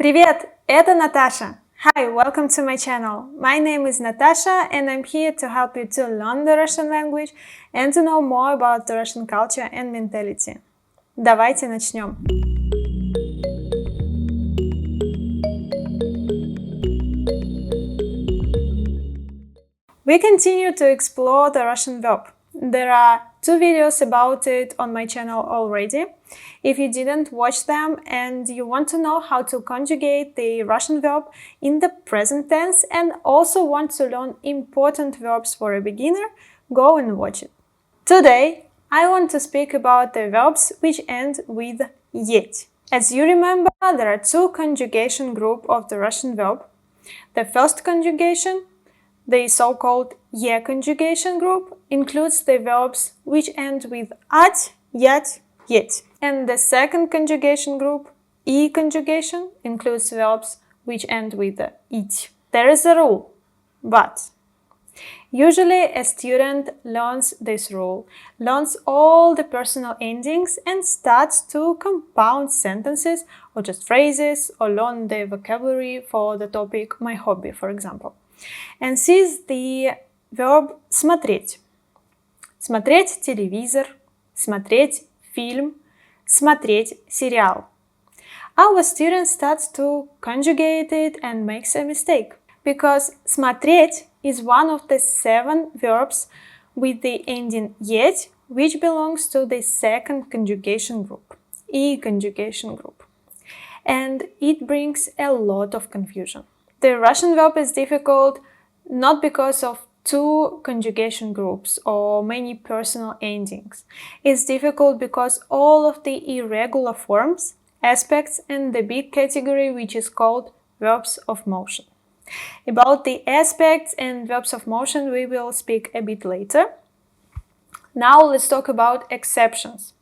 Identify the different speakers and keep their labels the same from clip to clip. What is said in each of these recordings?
Speaker 1: Привет, это Natasha. Hi, welcome to my channel. My name is Natasha and I'm here to help you to learn the Russian language and to know more about the Russian culture and mentality. Давайте начнем. We continue to explore the Russian verb. There are 2 videos about it on my channel already. If you didn't watch them and you want to know how to conjugate the Russian verb in the present tense and also want to learn important verbs for a beginner, go and watch it. Today, I want to speak about the verbs which end with деть. As you remember, there are 2 conjugation groups of the Russian verb. The first conjugation, the so-called «е» conjugation group, includes the verbs which end with «ать», «ять», «еть». And the second conjugation group, «и» conjugation, includes verbs which end with «ить». There is a rule, but usually a student learns this rule, learns all the personal endings and starts to compound sentences or just phrases or learn the vocabulary for the topic «my hobby», for example. And sees the verb смотреть. Смотреть телевизор, смотреть фильм, смотреть сериал. Our student starts to conjugate it and makes a mistake. Because смотреть is one of the 7 verbs with the ending «еть», which belongs to the second conjugation group, «и» conjugation group. And it brings a lot of confusion. The Russian verb is difficult not because of 2 conjugation groups or many personal endings. It's difficult because all of the irregular forms, aspects, and the big category which is called verbs of motion. About the aspects and verbs of motion we will speak a bit later. Now let's talk about exceptions.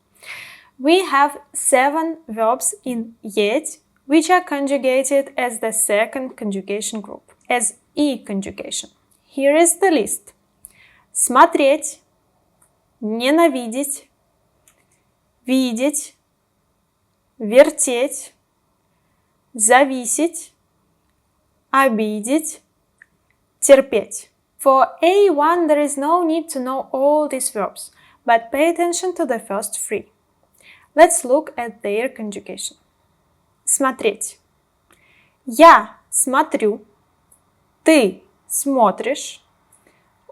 Speaker 1: We have 7 verbs in деть which are conjugated as the second conjugation group, as «и» conjugation. Here is the list. Смотреть, ненавидеть, видеть, вертеть, зависеть, обидеть, терпеть. For A1 there is no need to know all these verbs, but pay attention to the first 3. Let's look at their conjugation. Смотреть. Я смотрю, ты смотришь,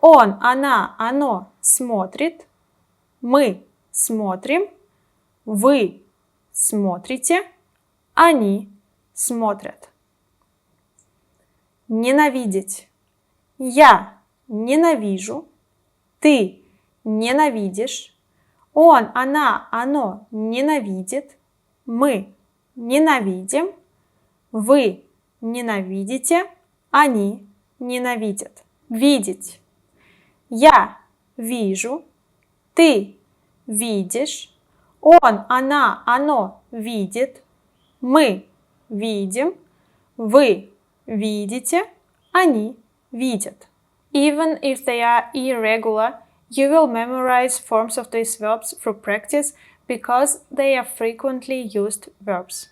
Speaker 1: он, она, оно смотрит, мы смотрим, вы смотрите, они смотрят. Ненавидеть. Я ненавижу, ты ненавидишь, он, она, оно ненавидит, мы ненавидим, вы ненавидите, они ненавидят. Видеть. Я вижу, ты видишь, он, она, оно видит, мы видим, вы видите, они видят. Even if they are irregular, you will memorize forms of these verbs through practice because they are frequently used verbs.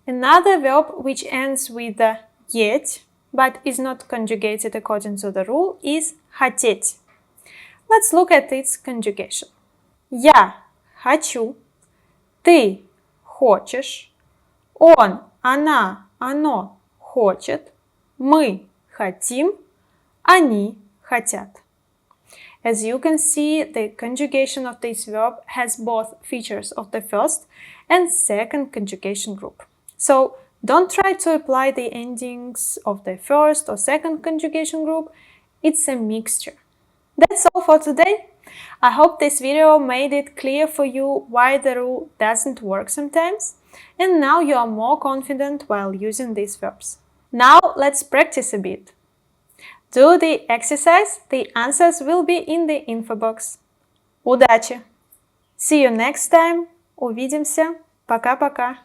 Speaker 1: Another verb which ends with деть but is not conjugated according to the rule is хотеть. Let's look at its conjugation. Я хочу, ты хочешь, он, она, оно хочет, мы хотим, они хотят. As you can see, the conjugation of this verb has both features of the first and second conjugation group. So don't try to apply the endings of the first or second conjugation group. It's a mixture. That's all for today. I hope this video made it clear for you why the rule doesn't work sometimes, and now you are more confident while using these verbs. Now let's practice a bit. Do the exercise, the answers will be in the info box. Удачи! See you next time. Увидимся. Пока-пока.